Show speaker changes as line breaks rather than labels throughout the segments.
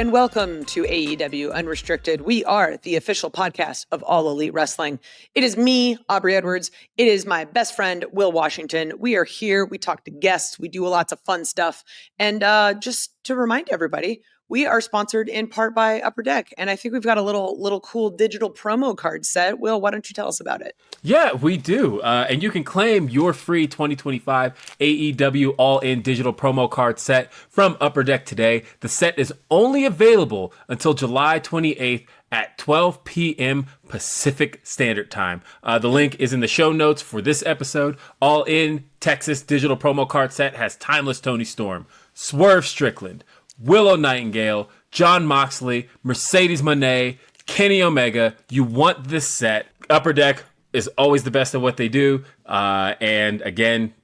and welcome to AEW Unrestricted. We are the official podcast of All Elite Wrestling. It is me, Aubrey Edwards. It is my best friend, Will Washington. We are here. We talk to guests. We do lots of fun stuff. And just to remind everybody, we are sponsored in part by Upper Deck. And I think we've got a little cool digital promo card set. Will, why don't you tell us about it?
Yeah, we do. And you can claim your free 2025 AEW All-In digital promo card set from Upper Deck today. The set is only available until July 28th at 12 p.m. Pacific Standard Time. The link is in the show notes for this episode. All-In Texas digital promo card set has Timeless Tony Storm, Swerve Strickland, Willow Nightingale, Jon Moxley, Mercedes Moné, Kenny Omega. You want this set. Upper Deck is always the best at what they do. And again,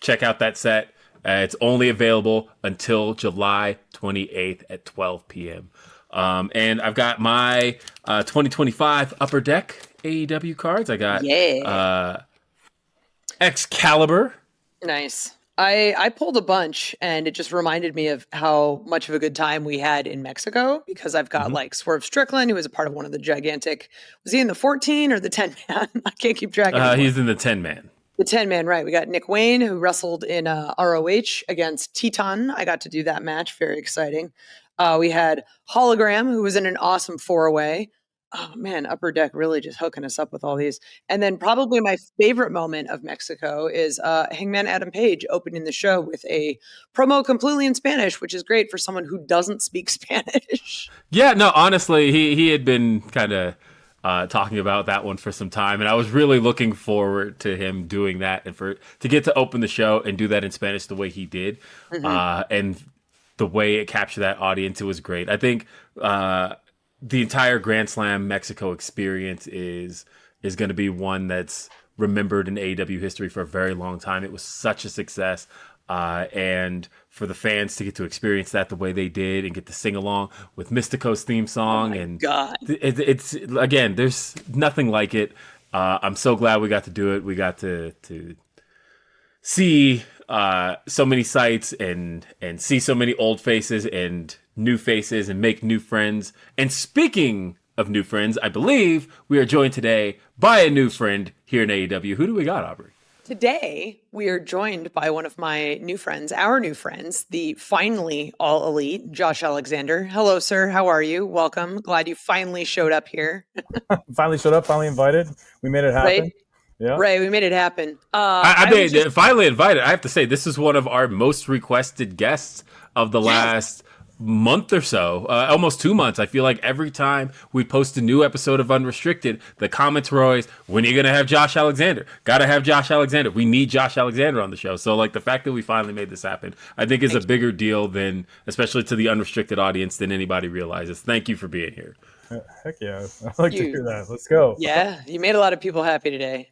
check out that set. It's only available until July 28th at 12 p.m. And I've got my 2025 Upper Deck AEW cards. I got Excalibur.
Nice. I pulled a bunch, and it just reminded me of how much of a good time we had in Mexico, because I've got like Swerve Strickland, who was a part of one of the gigantic, was he in the 14 or the 10 man? I can't keep track of it.
He's in the 10 man.
The 10 man, right. We got Nick Wayne, who wrestled in ROH against Teton. I got to do that match. Very exciting. We had Hologram, who was in an awesome 4-way. Oh man, Upper Deck really just hooking us up with all these. And then probably my favorite moment of Mexico is Hangman Adam Page opening the show with a promo completely in Spanish, which is great for someone who doesn't speak Spanish.
Yeah, no, honestly, he had been kind of talking about that one for some time, and I was really looking forward to him doing that and to get to open the show and do that in Spanish the way he did. And the way it captured that audience, it was great. I think the entire Grand Slam Mexico experience is going to be one that's remembered in AEW history for a very long time. It was such a success, and for the fans to get to experience that the way they did and get to sing along with Mystico's theme song, it's again, there's nothing like it. I'm so glad we got to do it. We got to see so many sights and see so many old faces and new faces and make new friends. And speaking of new friends, I believe we are joined today by a new friend here in AEW. Who do we got, Aubrey?
Today, we are joined by one of my new friends, our new friends, the finally All Elite, Josh Alexander. Hello, sir. How are you? Welcome. Glad you finally showed up here.
Finally showed up, finally invited. We made it happen.
Right?
Yeah.
Right, we made it happen.
I mean, finally invited. I have to say, this is one of our most requested guests of the last month or so, almost 2 months. I feel like every time we post a new episode of Unrestricted, the comments were always, when are you going to have Josh Alexander? Got to have Josh Alexander. We need Josh Alexander on the show. So like the fact that we finally made this happen, I think is a bigger deal than, especially to the Unrestricted audience, than anybody realizes. Thank you for being here.
Heck yeah. I'd like to hear that. Let's go.
Yeah, you made a lot of people happy today.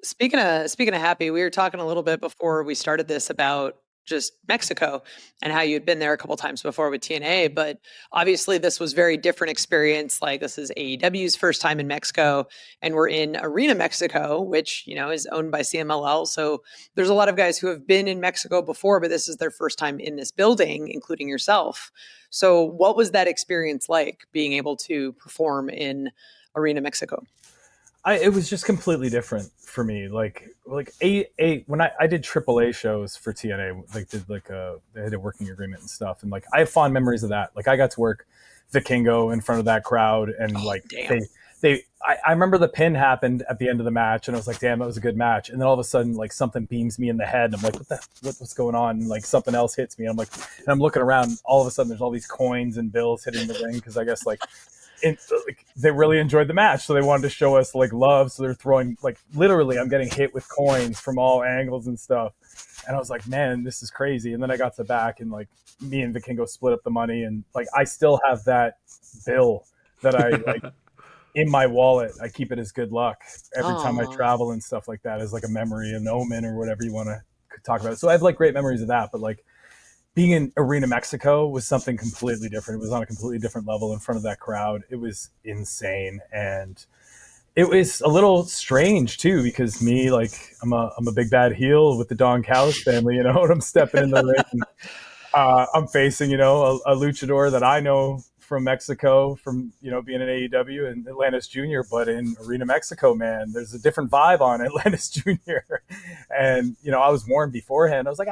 Speaking of happy, we were talking a little bit before we started this about just Mexico and how you'd been there a couple times before with TNA, but obviously this was very different experience. Like this is AEW's first time in Mexico, and we're in Arena Mexico, which, you know, is owned by CMLL. So there's a lot of guys who have been in Mexico before, but this is their first time in this building, including yourself. So what was that experience like, being able to perform in Arena Mexico?
It was just completely different for me. Like when I did AAA shows for TNA, they had a working agreement and stuff, and like I have fond memories of that. Like I got to work Vikingo in front of that crowd, and I remember the pin happened at the end of the match, and I was like, damn, that was a good match. And then all of a sudden, like something beams me in the head, and I'm like, what's going on? And like something else hits me, and I'm looking around. All of a sudden, there's all these coins and bills hitting the ring, because I guess they really enjoyed the match, so they wanted to show us like love. So they're throwing, like, literally, I'm getting hit with coins from all angles and stuff. And I was like, man, this is crazy. And then I got to the back, and like me and Vikingo split up the money, and like I still have that bill that I like in my wallet. I keep it as good luck every time I travel and stuff like that, as like a memory, an omen, or whatever you want to talk about. So I have like great memories of that, but like being in Arena Mexico was something completely different. It was on a completely different level in front of that crowd. It was insane. And it was a little strange too, because me, like, I'm a big bad heel with the Don Callis family, you know, and I'm stepping in the ring. And, I'm facing, you know, a luchador that I know from Mexico, from, being in AEW and Atlantis Junior, but in Arena Mexico, man, there's a different vibe on Atlantis Junior. And, I was warned beforehand. I was like,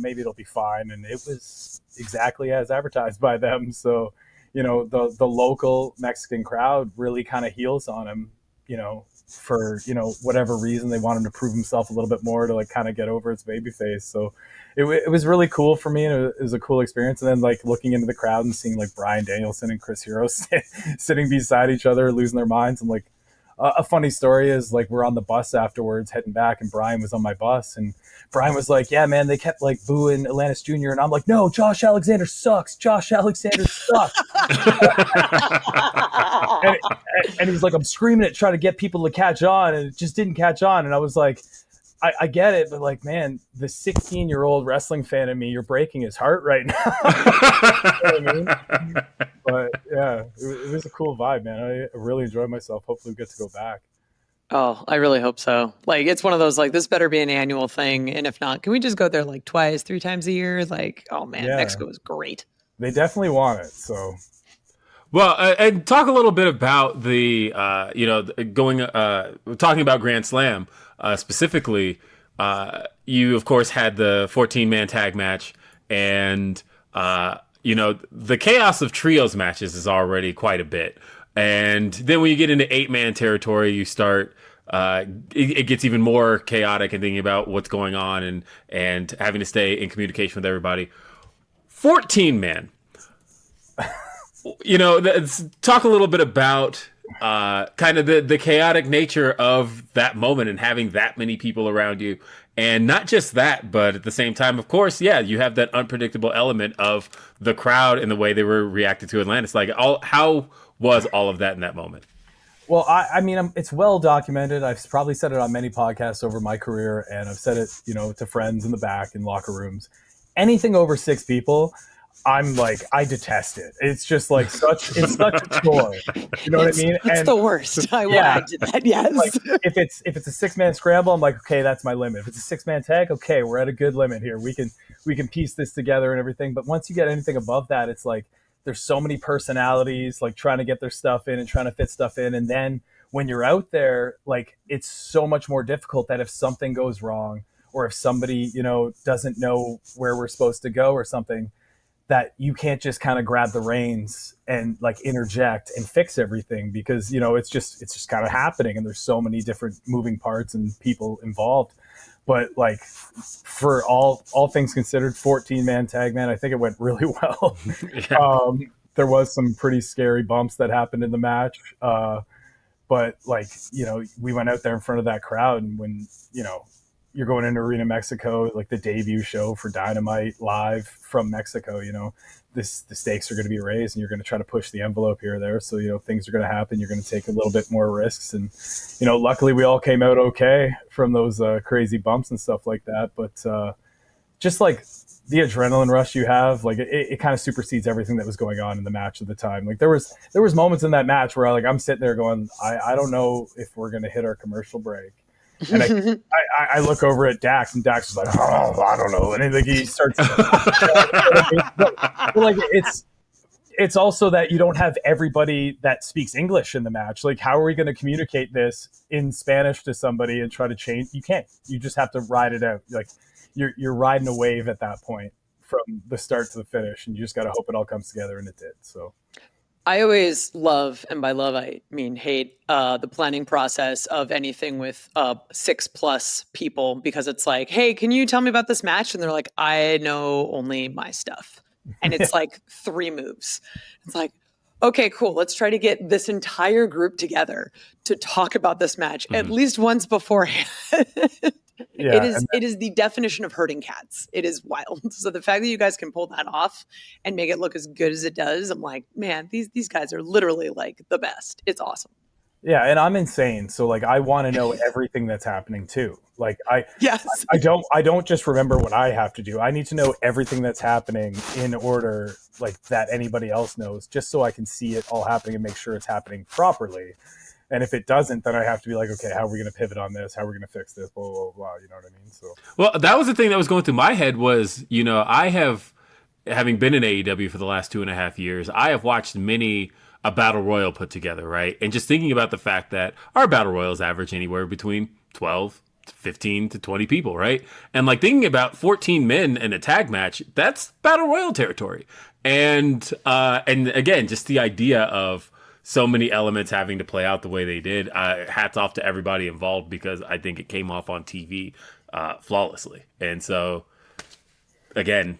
maybe it'll be fine. And it was exactly as advertised by them. So, the local Mexican crowd really kind of heals on him, for, whatever reason. They want him to prove himself a little bit more to like kind of get over his baby face. So it was really cool for me, and it was a cool experience. And then like looking into the crowd and seeing like Bryan Danielson and Chris Hero sitting beside each other, losing their minds. And like a funny story is like we're on the bus afterwards heading back, and Bryan was on my bus, and Bryan was like, yeah, man, they kept like booing Atlantis Jr. And I'm like, no, Josh Alexander sucks. Josh Alexander sucks. and he's like, I'm screaming it, trying to get people to catch on. And it just didn't catch on. And I was like, I get it, but like, man, the 16-year-old wrestling fan in me, you're breaking his heart right now. You know what I mean? But yeah, it was a cool vibe, man. I really enjoyed myself. Hopefully we get to go back.
Oh, I really hope so. Like, it's one of those, like, this better be an annual thing. And if not, can we just go there like twice, 3 times a year? Like, oh man,
Yeah.
Mexico is great.
They definitely want it. So,
Well, and talk a little bit about the, talking about Grand Slam specifically. You, of course, had the 14-man tag match, and, the chaos of trios matches is already quite a bit. And then when you get into 8-man territory, you start, it gets even more chaotic and thinking about what's going on and having to stay in communication with everybody. 14-man. Talk a little bit about kind of the chaotic nature of that moment and having that many people around you. And not just that, but at the same time, of course, yeah, you have that unpredictable element of the crowd and the way they were reacting to Atlantis. Like, how was all of that in that moment?
Well, I mean, it's well documented. I've probably said it on many podcasts over my career, and I've said it, to friends in the back in locker rooms. Anything over 6 people, I'm like, I detest it. It's just like such a chore. You know what I mean?
It's the worst. I did that. Yes.
Like if it's a 6-man scramble, I'm like, okay, that's my limit. If it's a 6-man tag, okay, we're at a good limit here. We can piece this together and everything. But once you get anything above that, it's like there's so many personalities like trying to get their stuff in and trying to fit stuff in. And then when you're out there, like it's so much more difficult that if something goes wrong or if somebody, doesn't know where we're supposed to go or something, that you can't just kind of grab the reins and like interject and fix everything because, it's just kind of happening. And there's so many different moving parts and people involved. But like for all things considered, 14-man tag, man, I think it went really well.
Yeah.
There was some pretty scary bumps that happened in the match. But like, we went out there in front of that crowd, and when, you're going into Arena Mexico, like the debut show for Dynamite live from Mexico, the stakes are going to be raised and you're going to try to push the envelope here or there. So, things are going to happen. You're going to take a little bit more risks. And, luckily we all came out okay from those crazy bumps and stuff like that. But just like the adrenaline rush you have, like it kind of supersedes everything that was going on in the match at the time. Like there was moments in that match where I'm sitting there going, I don't know if we're going to hit our commercial break. And I look over at Dax, and Dax is like, oh, I don't know. And then, like, he starts. But, like, it's also that you don't have everybody that speaks English in the match. Like, how are we going to communicate this in Spanish to somebody and try to change? You can't. You just have to ride it out. Like, you're riding a wave at that point from the start to the finish, and you just got to hope it all comes together, and it did. So.
I always love, and by love I mean hate, the planning process of anything with 6+ people, because it's like, hey, can you tell me about this match? And they're like, I know only my stuff. And it's like 3 moves. It's like, okay, cool. Let's try to get this entire group together to talk about this match at least once beforehand.
Yeah,
it is the definition of herding cats. It is wild. So the fact that you guys can pull that off and make it look as good as it does, I'm like, man, these guys are literally like the best. It's awesome.
Yeah, and I'm insane. So like I want to know everything that's happening too. Like I don't just remember what I have to do. I need to know everything that's happening in order like that anybody else knows, just so I can see it all happening and make sure it's happening properly. And if it doesn't, then I have to be like, okay, how are we going to pivot on this? How are we going to fix this? Blah, blah, blah. You know what I mean? So,
well, that was the thing that was going through my head was, I have having been in AEW for the last 2.5 years, I have watched many a battle royal put together, right? And just thinking about the fact that our battle royals average anywhere between 12 15 to 20 people, right? And like thinking about 14 men in a tag match, that's battle royal territory. And again, just the idea of so many elements having to play out the way they did. Hats off to everybody involved, because I think it came off on TV flawlessly. And so, again,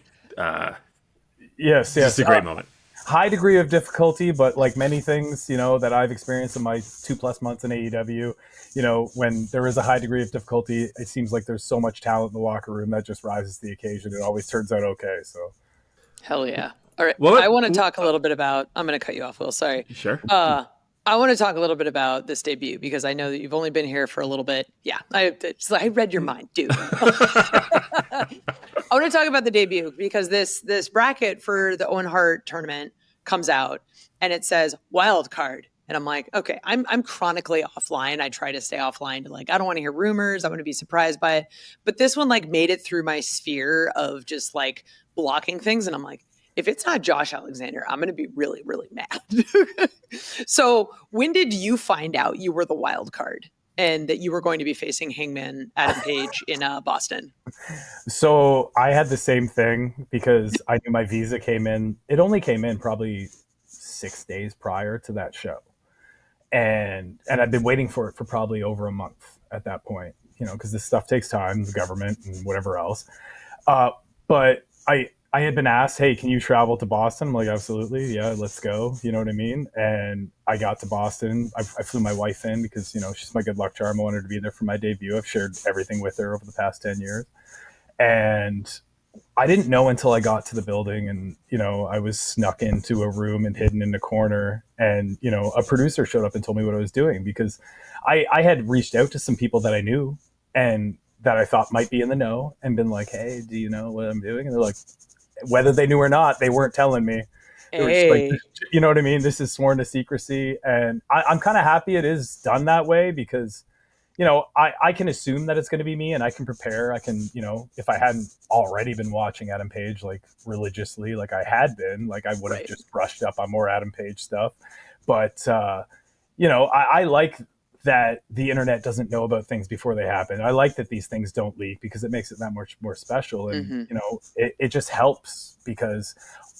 yes,
just a great moment.
High degree of difficulty, but like many things, that I've experienced in my 2+ months in AEW, when there is a high degree of difficulty, it seems like there's so much talent in the locker room that just rises to the occasion. It always turns out okay. So,
hell yeah. All right.
Well,
I want to talk a little bit about, I'm going to cut you off, Will. Sorry.
Sure.
I want to talk a little bit about this debut, because I know that you've only been here for a little bit. Yeah, I read your mind, dude. I want to talk about the debut, because this bracket for the Owen Hart tournament comes out and it says wild card. And I'm like, okay, I'm chronically offline. I try to stay offline to I don't want to hear rumors. I want to be surprised by it. But this one made it through my sphere of just blocking things. And I'm like, if it's not Josh Alexander, I'm going to be really, really mad. So when did you find out you were the wild card and that you were going to be facing Hangman Adam Page in Boston?
So I had the same thing, because I knew my visa came in. It only came in probably 6 days prior to that show. And I've been waiting for it for probably over a month at that point, because this stuff takes time, the government and whatever else. But I had been asked, hey, can you travel to Boston? I'm like, absolutely. Yeah, let's go. You know what I mean? And I got to Boston. I flew my wife in because, she's my good luck charm. I wanted her to be there for my debut. I've shared everything with her over the past 10 years. And I didn't know until I got to the building, and, I was snuck into a room and hidden in the corner. And, a producer showed up and told me what I was doing, because I had reached out to some people that I knew and that I thought might be in the know, and been like, hey, do you know what I'm doing? And they're like, whether they knew or not, they weren't telling me. They were just you know what I mean? This is sworn to secrecy. And I'm kind of happy it is done that way, because, I can assume that it's going to be me, and I can prepare. I can, if I hadn't already been watching Adam Page religiously, like I had been, I would have just brushed up on more Adam Page stuff. But, I like that the internet doesn't know about things before they happen. I like that these things don't leak, because it makes it that much more special. And, it just helps, because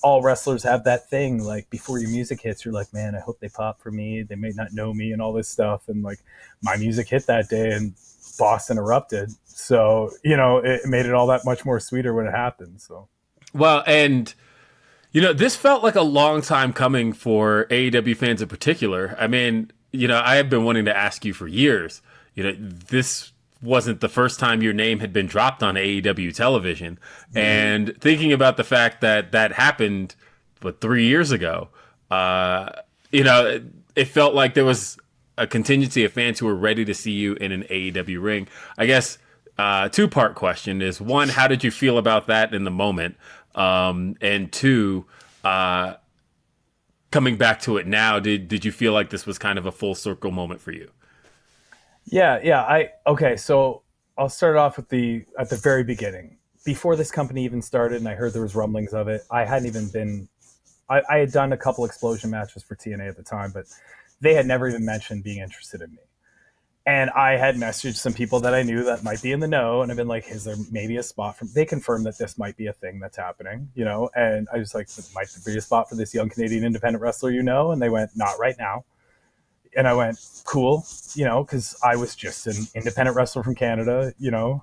all wrestlers have that thing. Before your music hits, you're like, man, I hope they pop for me. They may not know me and all this stuff. And my music hit that day and Boston erupted. So, it made it all that much more sweeter when it happened. So,
well, and this felt like a long time coming for AEW fans in particular. I mean, I have been wanting to ask you for years. This wasn't the first time your name had been dropped on AEW television. Mm-hmm. And thinking about the fact that that happened, 3 years ago, it felt like there was a contingency of fans who were ready to see you in an AEW ring. I guess two-part question is, one, how did you feel about that in the moment? And two, coming back to it now, did you feel like this was kind of a full circle moment for you?
Yeah. Okay. So I'll start off at the very beginning, before this company even started, and I heard there was rumblings of it. I hadn't even been. I had done a couple explosion matches for TNA at the time, but they had never even mentioned being interested in me. And I had messaged some people that I knew that might be in the know, and I've been like, is there maybe a spot for, they confirmed that this might be a thing that's happening, and I was like, might there be a spot for this young Canadian independent wrestler, and they went, not right now. And I went, cool, because I was just an independent wrestler from Canada,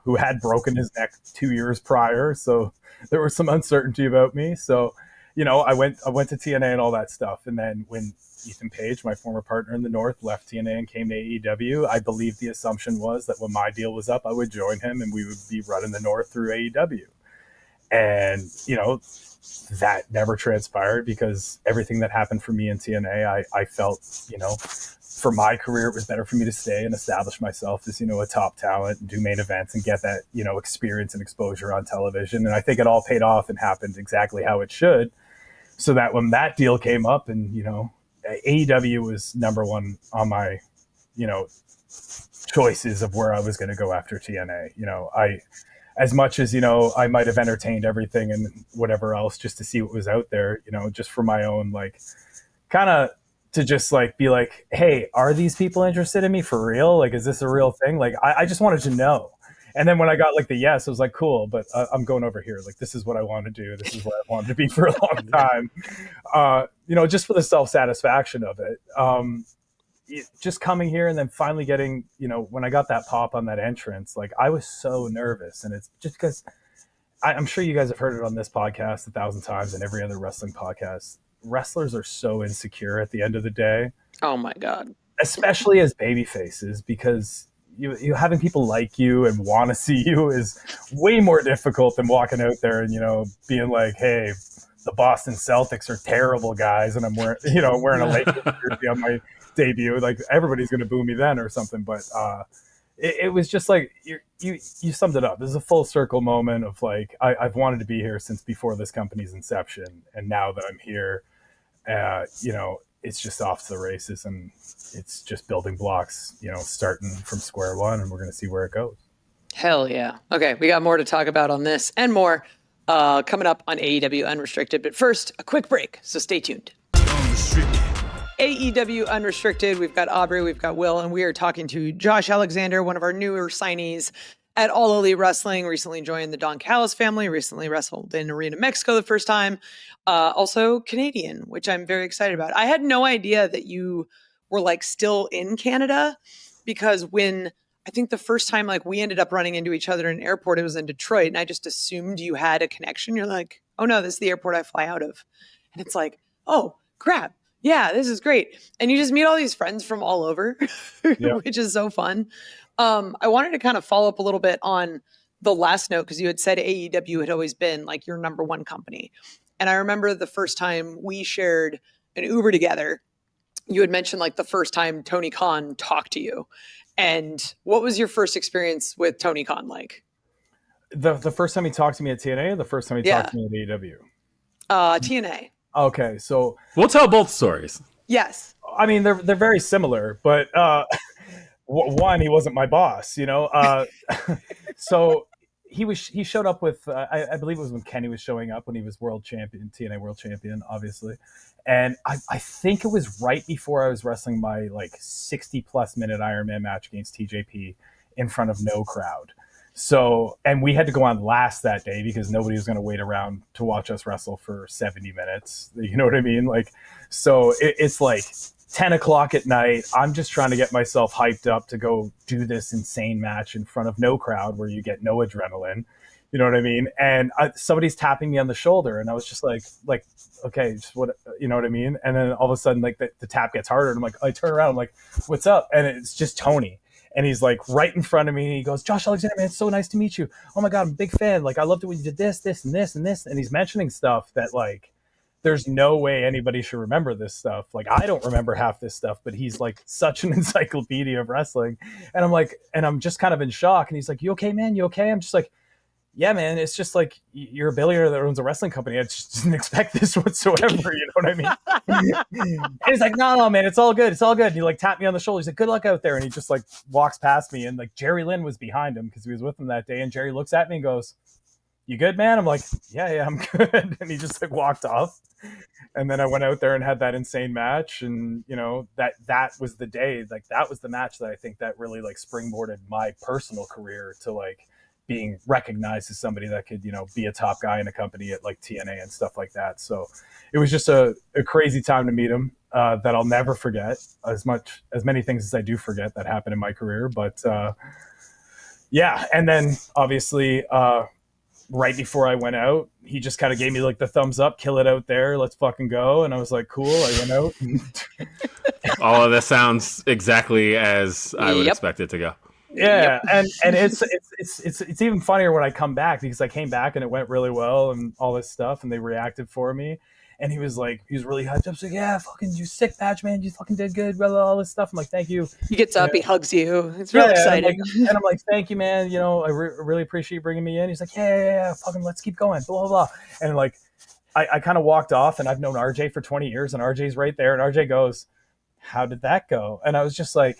who had broken his neck 2 years prior. So there was some uncertainty about me. So, I went to TNA and all that stuff. And then when Ethan Page, my former partner in the North, left TNA and came to AEW, I believe the assumption was that when my deal was up, I would join him and we would be running the North through AEW. And, that never transpired, because everything that happened for me in TNA, I felt, for my career, it was better for me to stay and establish myself as, a top talent and do main events and get that, experience and exposure on television. And I think it all paid off and happened exactly how it should. So that when that deal came up and, AEW was number one on my, choices of where I was going to go after TNA. As much as, I might have entertained everything and whatever else just to see what was out there, just for my own, like, kind of to just like be like, hey, are these people interested in me for real? Like, is this a real thing? Like, I just wanted to know. And then when I got like the yes, I was like, cool, but I'm going over here. Like, this is what I want to do. This is what I wanted to be for a long time. Just for the self-satisfaction of it. Just coming here and then finally getting, when I got that pop on that entrance, like I was so nervous. And it's just because I'm sure you guys have heard it on this podcast 1,000 times and every other wrestling podcast. Wrestlers are so insecure at the end of the day.
Oh my God.
Especially as baby faces, because you having people like you and want to see you is way more difficult than walking out there and, being like, hey, the Boston Celtics are terrible guys. And I'm wearing a Lakers jersey on my debut. Like, everybody's going to boo me then or something. But it was just like, you summed it up. This is a full circle moment of like, I've wanted to be here since before this company's inception. And now that I'm here, it's just off to the races, and it's just building blocks, starting from square one, and we're going to see where it goes.
Hell yeah. Okay, we got more to talk about on this and more coming up on AEW Unrestricted. But first, a quick break, so stay tuned. AEW Unrestricted, we've got Aubrey, we've got Will, and we are talking to Josh Alexander, one of our newer signees at All Elite Wrestling, recently joined the Don Callis family, recently wrestled in Arena Mexico the first time, also Canadian, which I'm very excited about. I had no idea that you were like still in Canada, because when I think the first time like we ended up running into each other in an airport, it was in Detroit, and I just assumed you had a connection. You're like, oh no, this is the airport I fly out of. And it's like, oh crap. Yeah, this is great. And you just meet all these friends from all over, which is so fun. I wanted to kind of follow up a little bit on the last note, because you had said AEW had always been like your number one company. And I remember the first time we shared an Uber together, you had mentioned like the first time Tony Khan talked to you. And what was your first experience with Tony Khan like?
The first time he talked to me at TNA, or the first time he talked to me at AEW?
TNA.
Okay, so
we'll tell both stories.
Yes.
I mean, they're very similar, but one, he wasn't my boss, so he showed up with I believe it was when Kenny was showing up, when he was world champion, TNA world champion, obviously. And I think it was right before I was wrestling my like 60+ minute Ironman match against TJP in front of no crowd. So, and we had to go on last that day because nobody was going to wait around to watch us wrestle for 70 minutes. You know what I mean? Like, so it's like 10 o'clock at night. I'm just trying to get myself hyped up to go do this insane match in front of no crowd where you get no adrenaline. You know what I mean? And somebody's tapping me on the shoulder, and I was just like, okay, just what, you know what I mean? And then all of a sudden, like the tap gets harder, and I'm like, I turn around, I'm like, what's up? And it's just Tony. And he's like right in front of me. And he goes, Josh Alexander, man, it's so nice to meet you. Oh my God, I'm a big fan. Like, I loved it when you did this, this, and this, and this. And he's mentioning stuff that like, there's no way anybody should remember this stuff. Like, I don't remember half this stuff, but he's like such an encyclopedia of wrestling. And I'm like, and I'm just kind of in shock. And he's like, you okay, man? You okay? I'm just like, yeah, man, it's just like you're a billionaire that owns a wrestling company. I just didn't expect this whatsoever. You know what I mean? And he's like, no, man, it's all good. It's all good. And he like tapped me on the shoulder. He's like, good luck out there. And he just like walks past me, and like Jerry Lynn was behind him because he was with him that day. And Jerry looks at me and goes, you good, man? I'm like, yeah, I'm good. And he just like walked off. And then I went out there and had that insane match. And, you know, that was the day, like that was the match that I think that really like springboarded my personal career to like being recognized as somebody that could, you know, be a top guy in a company at like TNA and stuff like that. So it was just a crazy time to meet him that I'll never forget, as many things as I do forget that happened in my career. But yeah. And then obviously right before I went out, he just kind of gave me like the thumbs up, kill it out there, let's fucking go. And I was like, cool. I went out.
All of this sounds exactly as I would expect it to go.
Yeah, and it's even funnier when I come back, because I came back and it went really well and all this stuff, and they reacted for me. And he was really hyped up. So yeah, fucking you sick match, man. You fucking did good, blah, blah, all this stuff. I'm like, thank you.
He gets up, he hugs you. It's real exciting.
And I'm like, thank you, man. You know, I really appreciate you bringing me in. He's like, yeah, fucking let's keep going, blah, blah, blah. And like, I kind of walked off, and I've known RJ for 20 years, and RJ's right there. And RJ goes, how did that go? And I was just like,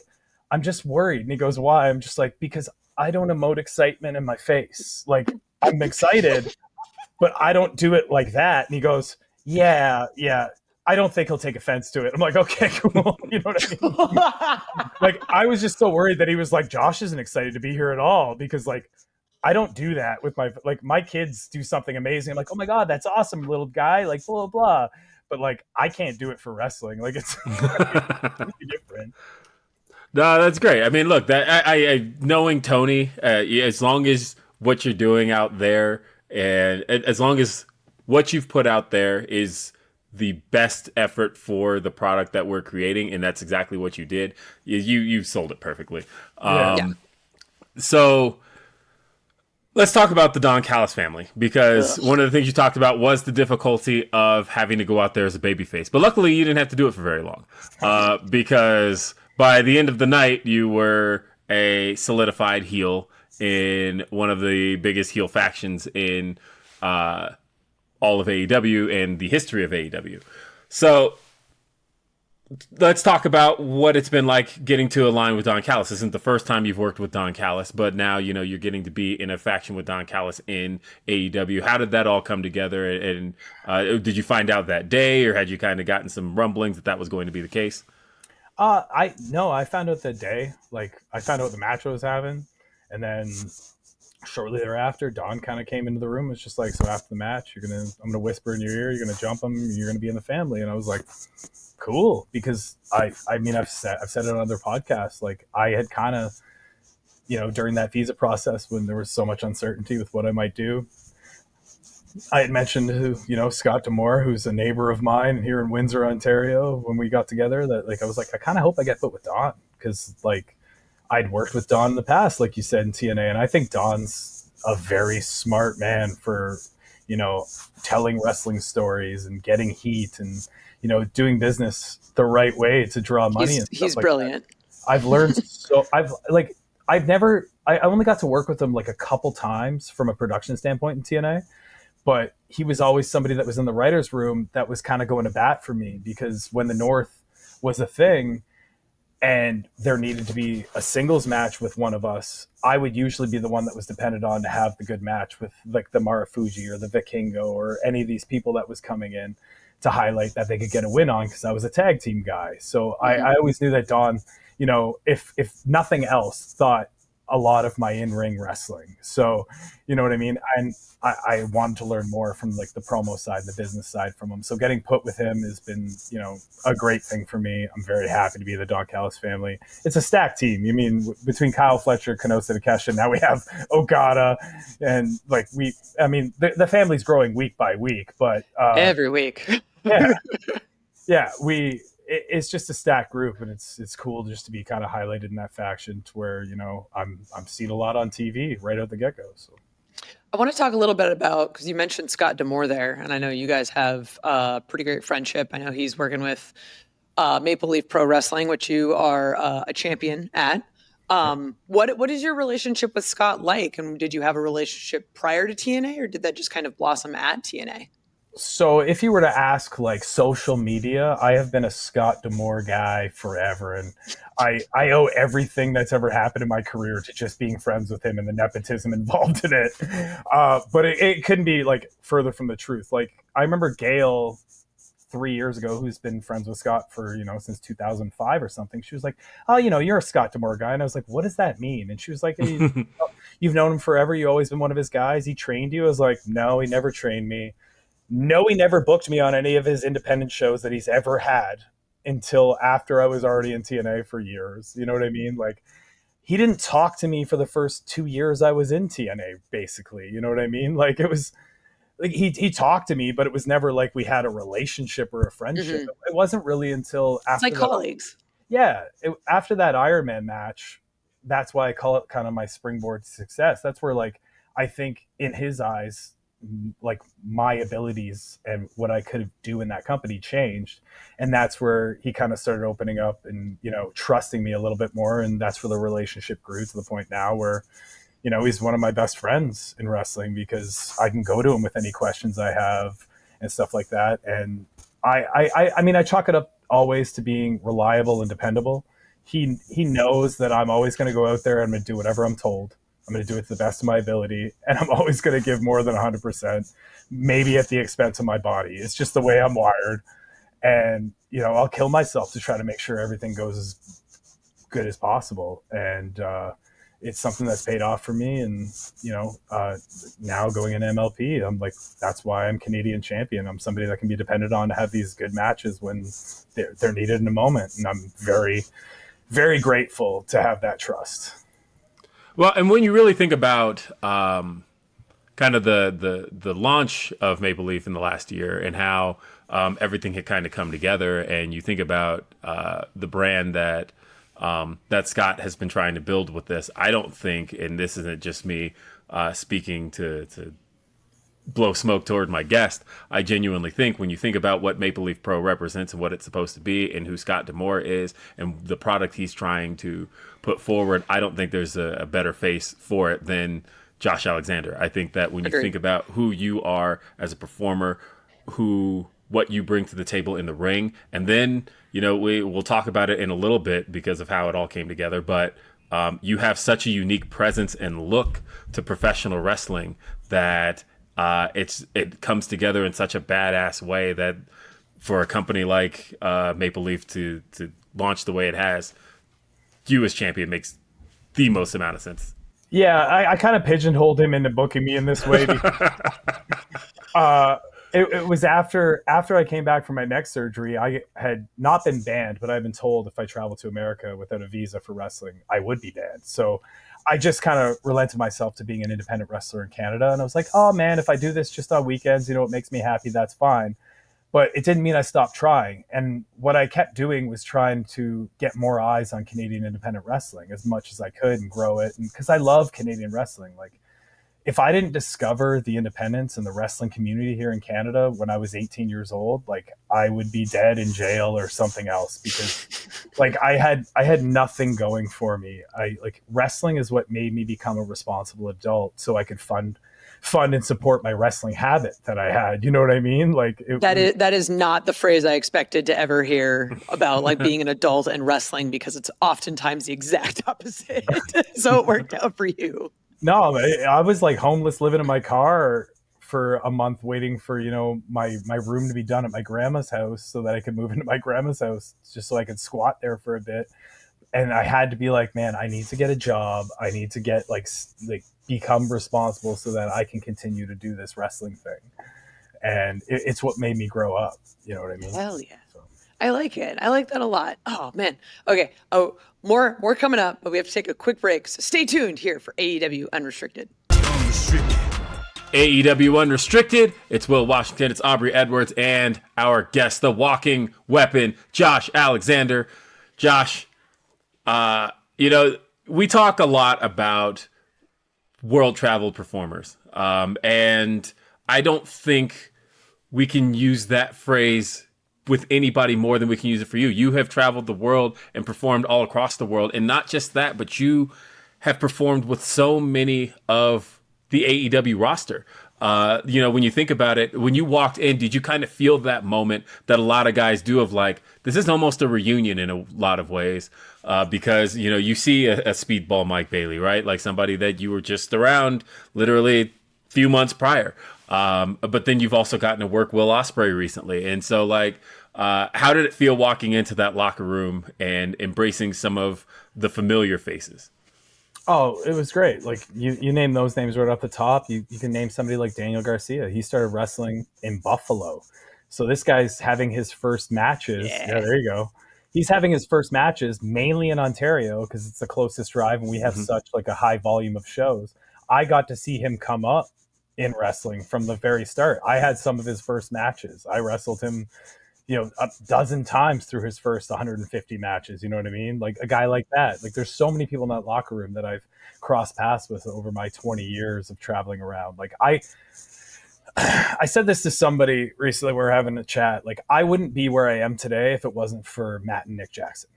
I'm just worried. And he goes, why? I'm just like, because I don't emote excitement in my face. Like, I'm excited, but I don't do it like that. And he goes, yeah. I don't think he'll take offense to it. I'm like, okay, cool. You know what I mean? Like, I was just so worried that he was like, Josh isn't excited to be here at all, because like, I don't do that with my kids do something amazing. I'm like, oh my God, that's awesome, little guy, like blah, blah, blah. But like, I can't do it for wrestling. Like, it's completely different.
No, that's great. I mean, look, that I knowing Tony, as long as what you're doing out there, and as long as what you've put out there is the best effort for the product that we're creating, and that's exactly what you did. You sold it perfectly.
Yeah.
So let's talk about the Don Callis family, because one of the things you talked about was the difficulty of having to go out there as a babyface. But luckily, you didn't have to do it for very long, because by the end of the night, you were a solidified heel in one of the biggest heel factions in all of AEW and the history of AEW. So let's talk about what it's been like getting to align with Don Callis. This isn't the first time you've worked with Don Callis, but now you're getting to be in a faction with Don Callis in AEW. How did that all come together? And did you find out that day, or had you kind of gotten some rumblings that was going to be the case?
I found out that day. Like, I found out what the match I was having, and then shortly thereafter, Don kind of came into the room. It's just like, so after the match, I'm gonna whisper in your ear, you're gonna jump him, you're gonna be in the family. And I was like, cool, because I mean, I've said it on other podcasts. Like, I had kind of, during that visa process when there was so much uncertainty with what I might do, I had mentioned to, Scott Demore, who's a neighbor of mine here in Windsor, Ontario, when we got together, that like, I was like, I kind of hope I get put with Don, because like, I'd worked with Don in the past, like you said, in TNA. And I think Don's a very smart man for, telling wrestling stories and getting heat and, doing business the right way to draw money.
He's
like
brilliant.
That. I've learned I only got to work with him like a couple times from a production standpoint in TNA, but he was always somebody that was in the writer's room that was kind of going to bat for me, because when the North was a thing, and there needed to be a singles match with one of us, I would usually be the one that was depended on to have the good match with like the Marufuji or the Vikingo or any of these people that was coming in to highlight that they could get a win on, because I was a tag team guy. So I always knew that Don, if nothing else, thought a lot of my in-ring wrestling. So, you know what I mean? And I wanted to learn more from like the promo side, the business side from him. So getting put with him has been, a great thing for me. I'm very happy to be the Don Callis family. It's a stacked team. You mean between Kyle Fletcher, Kanosa Takesha, now we have Okada, and like the family's growing week by week, but
every week.
yeah, it's just a stacked group, and it's cool just to be kind of highlighted in that faction to where, I'm seen a lot on TV right out the get-go. So
I want to talk a little bit about, because you mentioned Scott Demore there, and I know you guys have a pretty great friendship. I know he's working with Maple Leaf Pro Wrestling, which you are a champion at. What is your relationship with Scott like? And did you have a relationship prior to TNA, or did that just kind of blossom at TNA?
So if you were to ask like social media, I have been a Scott Demore guy forever. And I owe everything that's ever happened in my career to just being friends with him and the nepotism involved in it. But it couldn't be like further from the truth. Like, I remember Gail 3 years ago, who's been friends with Scott for, since 2005 or something. She was like, oh, you're a Scott Demore guy. And I was like, what does that mean? And she was like, hey, you've known him forever. You've always been one of his guys. He trained you. I was like, no, he never trained me. No, he never booked me on any of his independent shows that he's ever had until after I was already in TNA for years. You know what I mean? Like, he didn't talk to me for the first 2 years I was in TNA, basically. You know what I mean? Like, it was like he talked to me, but it was never like we had a relationship or a friendship. Mm-hmm. It wasn't really until after
it's like colleagues.
Yeah. After that Iron Man match, that's why I call it kind of my springboard to success. That's where, like, I think in his eyes, like, my abilities and what I could do in that company changed, and that's where he kind of started opening up and trusting me a little bit more, and that's where the relationship grew to the point now where he's one of my best friends in wrestling, because I can go to him with any questions I have and stuff like that. And I mean, I chalk it up always to being reliable and dependable. he knows that I'm always going to go out there and I'm going to do whatever I'm told. I'm going to do it to the best of my ability, and I'm always going to give more than 100%, maybe at the expense of my body. It's just the way I'm wired. And, I'll kill myself to try to make sure everything goes as good as possible. And it's something that's paid off for me. And, now going in MLP, I'm like, that's why I'm Canadian champion. I'm somebody that can be depended on to have these good matches when they're needed in a moment. And I'm very, very grateful to have that trust.
Well, and when you really think about kind of the launch of Maple Leaf in the last year and how everything had kind of come together, and you think about the brand that Scott has been trying to build with this, I don't think, and this isn't just me speaking to blow smoke toward my guest, I genuinely think when you think about what Maple Leaf Pro represents and what it's supposed to be and who Scott D'Amore is and the product he's trying to put forward, I don't think there's a better face for it than Josh Alexander. I think that when you think about who you are as a performer, what you bring to the table in the ring, and then, we'll talk about it in a little bit because of how it all came together, but you have such a unique presence and look to professional wrestling that it comes together in such a badass way that for a company like Maple Leaf to launch the way it has, you as champion makes the most amount of sense.
Yeah, I kind of pigeonholed him into booking me in this way. Because, it was after I came back from my neck surgery, I had not been banned, but I've been told if I travel to America without a visa for wrestling, I would be banned. So I just kind of relented myself to being an independent wrestler in Canada. And I was like, oh man, if I do this just on weekends, it makes me happy, that's fine. But it didn't mean I stopped trying. And what I kept doing was trying to get more eyes on Canadian independent wrestling as much as I could and grow it. And because I love Canadian wrestling, like if I didn't discover the independence and the wrestling community here in Canada when I was 18 years old, like I would be dead in jail or something else, because like I had nothing going for me. Wrestling is what made me become a responsible adult so I could fund and support my wrestling habit that I had. You know what I mean? Like
that is not the phrase I expected to ever hear about like being an adult and wrestling, because it's oftentimes the exact opposite. So it worked out for you.
No, I was like homeless, living in my car for a month, waiting for my room to be done at my grandma's house so that I could move into my grandma's house, just so I could squat there for a bit. And I had to be like, man, I need to get a job. I need to get like become responsible so that I can continue to do this wrestling thing. And it's what made me grow up. You know what I mean?
Hell yeah. So. I like it. I like that a lot. Oh man. Okay. Oh, more coming up, but we have to take a quick break. So stay tuned here for AEW Unrestricted.
AEW Unrestricted. It's Will Washington. It's Aubrey Edwards and our guest, the walking weapon, Josh Alexander. Josh, we talk a lot about world traveled performers. And I don't think we can use that phrase with anybody more than we can use it for you. You have traveled the world and performed all across the world. And not just that, but you have performed with so many of the AEW roster. When you think about it, when you walked in, did you kind of feel that moment that a lot of guys do of like, this is almost a reunion in a lot of ways? Because, you see a speedball Mike Bailey, right? Like somebody that you were just around literally a few months prior. But then you've also gotten to work Will Ospreay recently. And so how did it feel walking into that locker room and embracing some of the familiar faces?
Oh, it was great. Like you name those names right off the top. You can name somebody like Daniel Garcia. He started wrestling in Buffalo. So this guy's having his first matches. Yeah, there you go. He's having his first matches mainly in Ontario because it's the closest drive and we have such like a high volume of shows. I got to see him come up in wrestling from the very start. I had some of his first matches. I wrestled him, a dozen times through his first 150 matches. You know what I mean? Like a guy like that. Like there's so many people in that locker room that I've crossed paths with over my 20 years of traveling around. Like I said this to somebody recently. We were having a chat. Like I wouldn't be where I am today if it wasn't for Matt and Nick Jackson.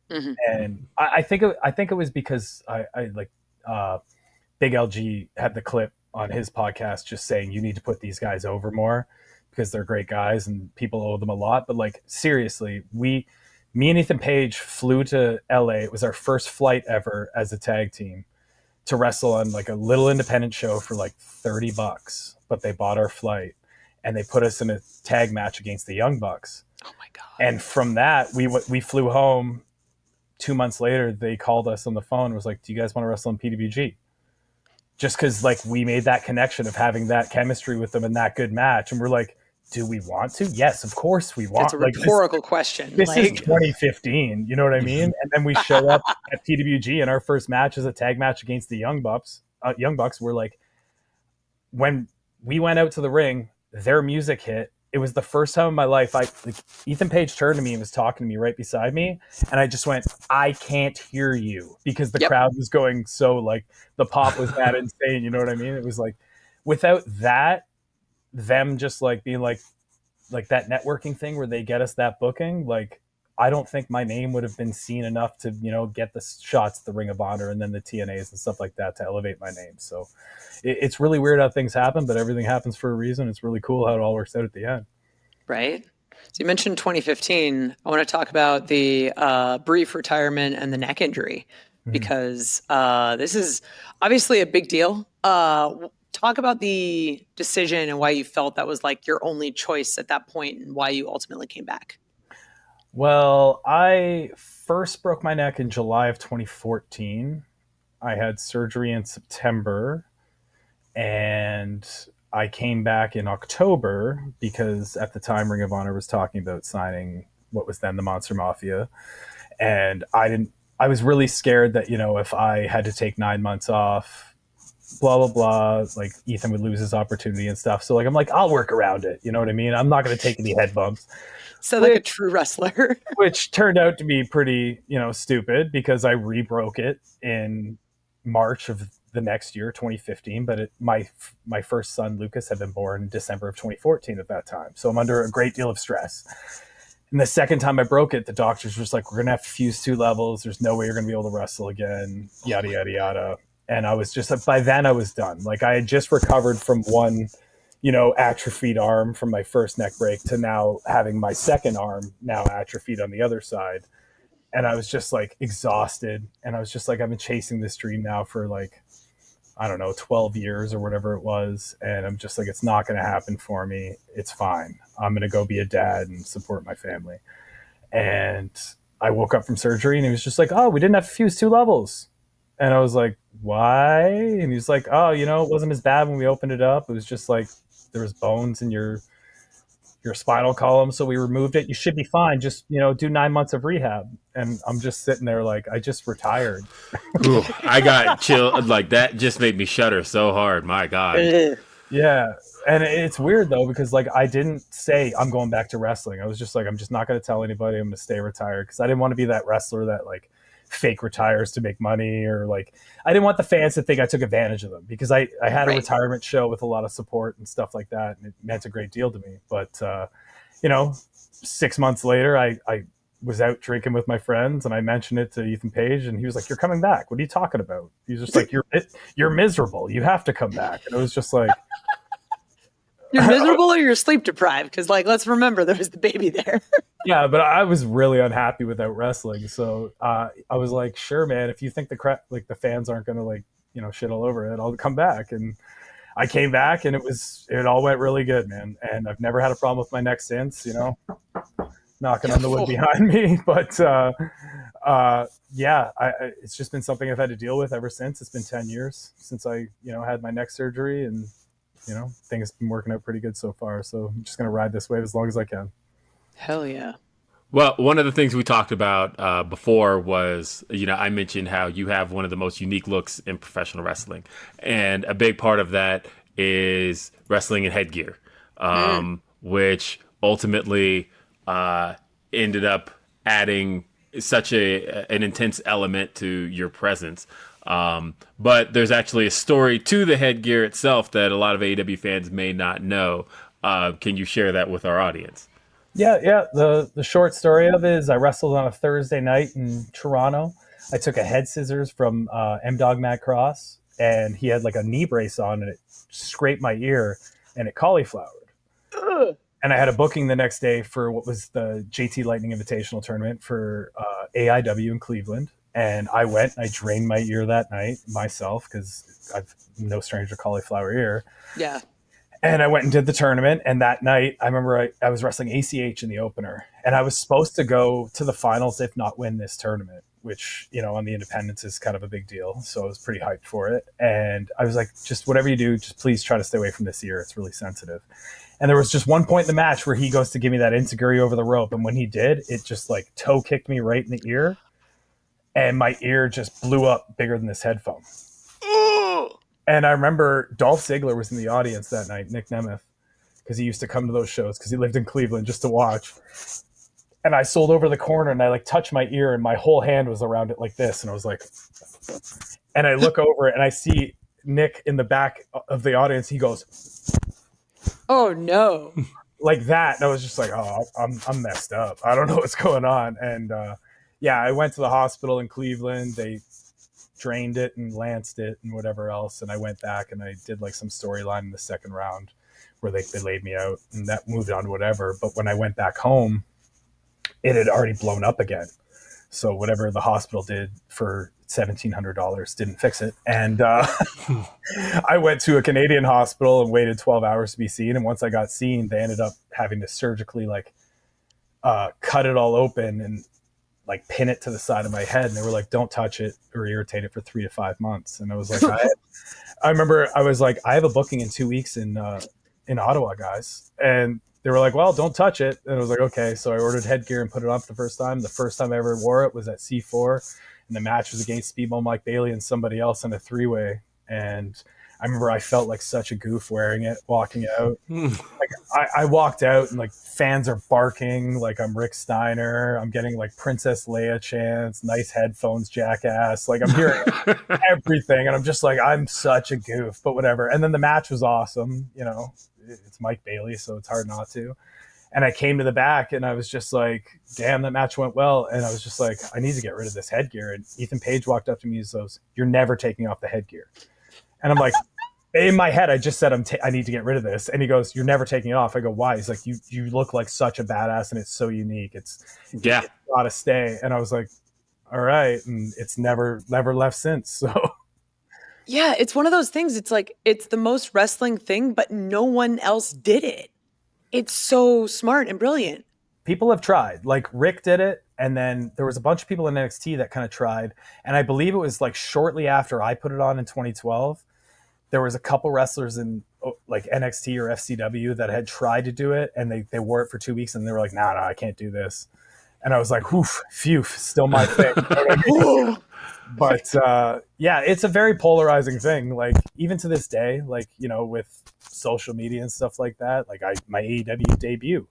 Mm-hmm. And I think it was because Big LG had the clip on his podcast just saying you need to put these guys over more because they're great guys and people owe them a lot. But like seriously, Me and Ethan Page flew to LA. It was our first flight ever as a tag team to wrestle on like a little independent show for like $30, but they bought our flight and they put us in a tag match against the Young Bucks.
Oh my God.
And from that, we flew home. 2 months later, they called us on the phone and was like, do you guys want to wrestle in PWG? Just because like we made that connection of having that chemistry with them in that good match. And we're like, do we want to? Yes, of course we want.
It's a rhetorical question.
This is 2015. You know what I mean? And then we show up at PWG and our first match is a tag match against the Young Bucks. Young Bucks were like, when we went out to the ring, their music hit. It was the first time in my life Ethan Page turned to me and was talking to me right beside me, and I just went, I can't hear you, because the crowd was going so like the pop was that insane. You know what I mean? It was like without that, them just like being like that networking thing where they get us that booking, like I don't think my name would have been seen enough to, you know, get the shots at the Ring of Honor and then the TNAs and stuff like that to elevate my name. So it's really weird how things happen, but everything happens for a reason. It's really cool how it all works out at the end.
Right. So you mentioned 2015. I want to talk about the brief retirement and the neck injury, because this is obviously a big deal. Talk about the decision and why you felt that was like your only choice at that point and why you ultimately came back.
Well, I first broke my neck in July of 2014. I had surgery in September, and I came back in October because at the time Ring of Honor was talking about signing what was then the Monster Mafia. And I was really scared that, you know, if I had to take 9 months off, blah, blah, blah, like Ethan would lose his opportunity and stuff. So like, I'm like, I'll work around it. You know what I mean? I'm not going to take any head bumps.
So like a true wrestler.
Which turned out to be pretty, you know, stupid, because I re-broke it in March of the next year, 2015. But my first son, Lucas, had been born in December of 2014 at that time. So I'm under a great deal of stress. And the second time I broke it, the doctors were just like, we're going to have to fuse 2 levels. There's no way you're going to be able to wrestle again, yada, yada, yada. And I was just, by then I was done. Like I had just recovered from one, you know, atrophied arm from my first neck break to now having my second arm now atrophied on the other side. And I was just like exhausted. And I was just like, I've been chasing this dream now for like, I don't know, 12 years or whatever it was. And I'm just like, it's not going to happen for me. It's fine. I'm going to go be a dad and support my family. And I woke up from surgery and he was just like, oh, we didn't have to fuse 2 levels. And I was like, why? And he's like, oh, you know, it wasn't as bad when we opened it up. It was just like, there was bones in your spinal column, so we removed it. You should be fine. Just, you know, do 9 months of rehab. And I'm just sitting there like, I just retired.
Ooh, I got chill. Like that just made me shudder so hard. My God.
Yeah. And it's weird though, because like I didn't say I'm going back to wrestling. I was just like, I'm just not going to tell anybody I'm going to stay retired, because I didn't want to be that wrestler that like fake retires to make money, or like I didn't want the fans to think I took advantage of them, because I had a retirement show with a lot of support and stuff like that, and it meant a great deal to me. But you know, 6 months later I was out drinking with my friends and I mentioned it to Ethan Page, and he was like, you're coming back, what are you talking about? He's just like, you're miserable, you have to come back. And it was just like,
you're miserable or you're sleep deprived, because like, let's remember there was the baby there.
Yeah, but I was really unhappy without wrestling. So I was like, sure, man, if you think the fans aren't going to like, you know, shit all over it, I'll come back. And I came back and it all went really good, man. And I've never had a problem with my neck since, you know, knocking on the wood behind me. But yeah, it's just been something I've had to deal with ever since. It's been 10 years since I, you know, had my neck surgery, and, you know, things have been working out pretty good so far. So I'm just going to ride this wave as long as I can.
Hell yeah.
Well, one of the things we talked about before was, you know, I mentioned how you have one of the most unique looks in professional wrestling. And a big part of that is wrestling in headgear, which ultimately ended up adding such an intense element to your presence. But there's actually a story to the headgear itself that a lot of AEW fans may not know. Can you share that with our audience?
Yeah. The short story of it is I wrestled on a Thursday night in Toronto. I took a head scissors from M-Dog Matt Cross, and he had like a knee brace on, and it scraped my ear and it cauliflowered. and I had a booking the next day for what was the JT Lightning Invitational Tournament for AIW in Cleveland. And I went and I drained my ear that night myself because I've no stranger to cauliflower ear.
Yeah.
And I went and did the tournament. And that night, I remember I was wrestling ACH in the opener. And I was supposed to go to the finals, if not win this tournament, which, you know, on the independents is kind of a big deal. So I was pretty hyped for it. And I was like, just whatever you do, just please try to stay away from this ear. It's really sensitive. And there was just one point in the match where he goes to give me that enziguri over the rope. And when he did, it just like toe kicked me right in the ear. And my ear just blew up bigger than this headphone. And I remember Dolph Ziggler was in the audience that night, Nick Nemeth, because he used to come to those shows because he lived in Cleveland just to watch. And I sold over the corner and I like touched my ear and my whole hand was around it like this. And I was like, and I look over it and I see Nick in the back of the audience. He goes,
"Oh no."
Like that. And I was just like, oh, I'm messed up. I don't know what's going on. And yeah, I went to the hospital in Cleveland. They drained it and lanced it and whatever else. And I went back and I did like some storyline in the second round where they laid me out and that moved on to whatever. But when I went back home, it had already blown up again. So whatever the hospital did for $1,700 didn't fix it. And I went to a Canadian hospital and waited 12 hours to be seen. And once I got seen, they ended up having to surgically like cut it all open and like pin it to the side of my head. And they were like, don't touch it or irritate it for 3 to 5 months. And I was like, I remember I was like, I have a booking in 2 weeks in Ottawa, guys. And they were like, well, don't touch it. And I was like, okay. So I ordered headgear and put it on for the first time. The first time I ever wore it was at C4. And the match was against Speedball Mike Bailey and somebody else in a 3-way. And I remember I felt like such a goof wearing it, walking out. Like I walked out and like fans are barking like I'm Rick Steiner. I'm getting like Princess Leia chants, nice headphones, jackass. Like I'm hearing everything. And I'm just like, I'm such a goof, but whatever. And then the match was awesome. You know, it's Mike Bailey, so it's hard not to. And I came to the back and I was just like, damn, that match went well. And I was just like, I need to get rid of this headgear. And Ethan Page walked up to me and says, you're never taking off the headgear. And I'm like, in my head, I just said, I need to get rid of this. And he goes, you're never taking it off. I go, why? He's like, you look like such a badass and it's so unique. It's got to stay. And I was like, all right. And it's never left since. So
Yeah, it's one of those things. It's like, it's the most wrestling thing, but no one else did it. It's so smart and brilliant.
People have tried. Like Rick did it. And then there was a bunch of people in NXT that kind of tried. And I believe it was like shortly after I put it on in 2012. There was a couple wrestlers in like NXT or FCW that had tried to do it and they wore it for 2 weeks and they were like, nah, I can't do this. And I was like, whoof, phew, still my thing. You know what I mean? But yeah, it's a very polarizing thing. Like even to this day, like, you know, with social media and stuff like that, like my AEW debut,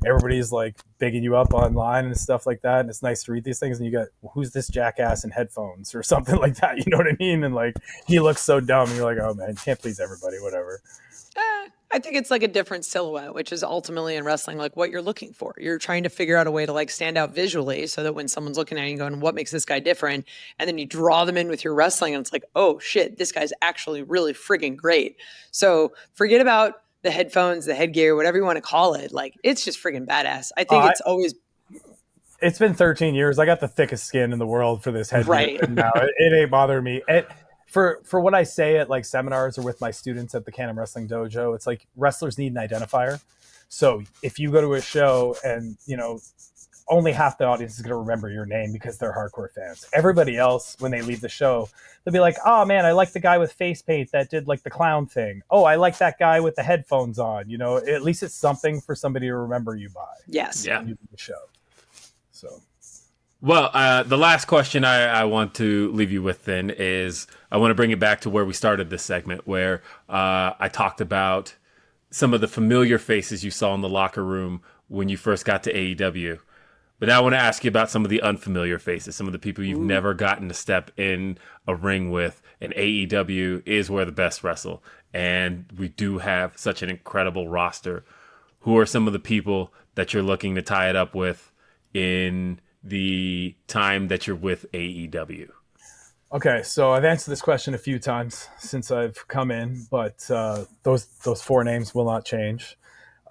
everybody's like bigging you up online and stuff like that. And it's nice to read these things and you got, who's this jackass in headphones or something like that. You know what I mean? And like, he looks so dumb. And you're like, oh man, you can't please everybody, whatever.
I think it's like a different silhouette, which is ultimately in wrestling, like what you're looking for. You're trying to figure out a way to like stand out visually so that when someone's looking at you going, what makes this guy different? And then you draw them in with your wrestling and it's like, oh shit, this guy's actually really friggin' great. So forget about the headphones, the headgear, whatever you want to call it. Like it's just friggin' badass. I think
it's been 13 years. I got the thickest skin in the world for this headgear.
Right.
Now it ain't bothering me. For what I say at like seminars or with my students at the Can-Am Wrestling Dojo, it's like wrestlers need an identifier. So if you go to a show and, you know, only half the audience is going to remember your name because they're hardcore fans. Everybody else, when they leave the show, they'll be like, oh man, I like the guy with face paint that did like the clown thing. Oh, I like that guy with the headphones on. You know, at least it's something for somebody to remember you by.
Yes.
Yeah.
The show. So.
Well, the last question I want to leave you with then is I want to bring it back to where we started this segment, where I talked about some of the familiar faces you saw in the locker room when you first got to AEW. But now I want to ask you about some of the unfamiliar faces, some of the people you've never gotten to step in a ring with. And AEW is where the best wrestle. And we do have such an incredible roster. Who are some of the people that you're looking to tie it up with in the time that you're with AEW?
Okay, so I've answered this question a few times since I've come in, but those 4 names will not change.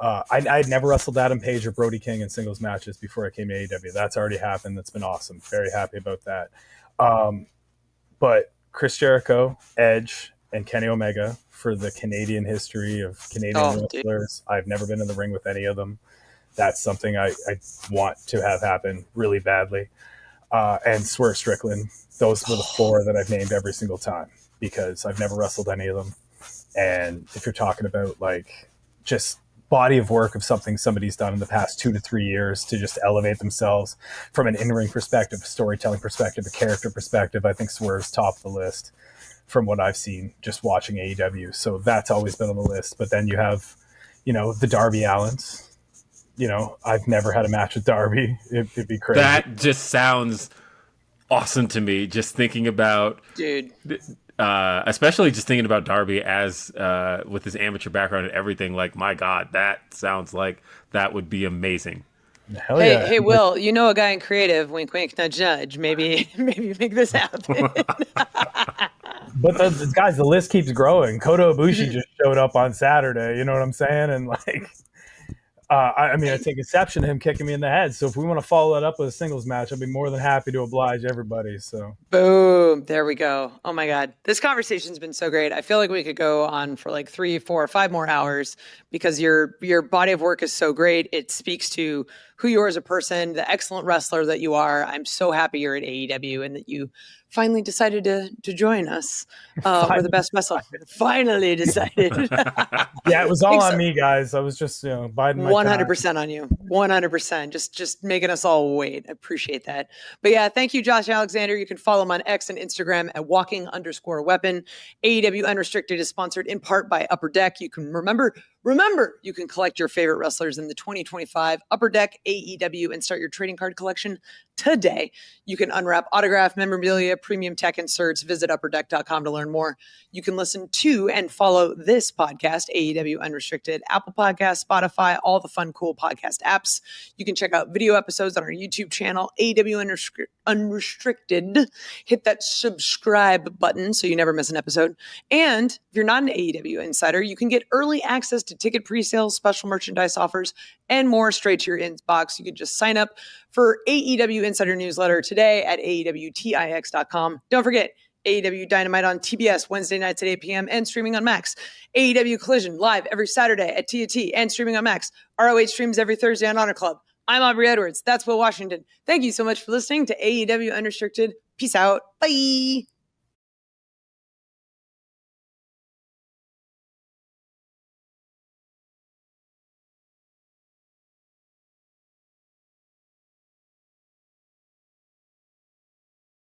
I'd never wrestled Adam Page or Brody King in singles matches before I came to AEW. That's already happened. That's been awesome. Very happy about that. But Chris Jericho, Edge, and Kenny Omega for the Canadian history of Canadian wrestlers. Dude. I've never been in the ring with any of them. That's something I want to have happen really badly. And Swerve Strickland. Those were the 4 that I've named every single time because I've never wrestled any of them. And if you're talking about like just body of work of something somebody's done in the past 2 to 3 years to just elevate themselves from an in-ring perspective, storytelling perspective, a character perspective, I think Swerve's top of the list from what I've seen just watching AEW. So that's always been on the list. But then you have, the Darby Allins. I've never had a match with Darby. It'd be crazy.
That just sounds awesome to me. Just thinking about,
dude.
Especially just thinking about Darby as with his amateur background and everything. Like, my God, that sounds like that would be amazing.
Hell yeah.
Hey, Will, a guy in creative, wink, wink, nudge, nudge. Maybe make this happen.
But guys, the list keeps growing. Kota Ibushi just showed up on Saturday. You know what I'm saying? And like, I take exception to him kicking me in the head. So if we want to follow that up with a singles match, I'd be more than happy to oblige everybody. So
boom, there we go. Oh my God, this conversation's been so great. I feel like we could go on for like 3, 4, 5 more hours because your body of work is so great. It speaks to who you are as a person, the excellent wrestler that you are. I'm so happy you're at AEW and that you finally decided to join us. We're the best wrestler. Finally decided.
Yeah, it was all on me, guys. I was just, biding my
100%
time.
on you. 100%. Just making us all wait. I appreciate that. But yeah, thank you, Josh Alexander. You can follow him on X and Instagram at walking_weapon. AEW Unrestricted is sponsored in part by Upper Deck. You can remember, you can collect your favorite wrestlers in the 2025 Upper Deck AEW and start your trading card collection today. You can unwrap autograph memorabilia, premium tech inserts. Visit upperdeck.com to learn more. You can listen to and follow this podcast, AEW Unrestricted, Apple Podcasts, Spotify, all the fun, cool podcast apps. You can check out video episodes on our YouTube channel, AEW Unrestricted. Hit that subscribe button so you never miss an episode. And if you're not an AEW insider, you can get early access to ticket pre-sales, special merchandise offers, and more straight to your inbox. You can just sign up for AEW Insider Newsletter today at AEWTIX.com. Don't forget, AEW Dynamite on TBS Wednesday nights at 8 p.m. and streaming on Max. AEW Collision live every Saturday at TNT and streaming on Max. ROH streams every Thursday on Honor Club. I'm Aubrey Edwards. That's Will Washington. Thank you so much for listening to AEW Unrestricted. Peace out. Bye.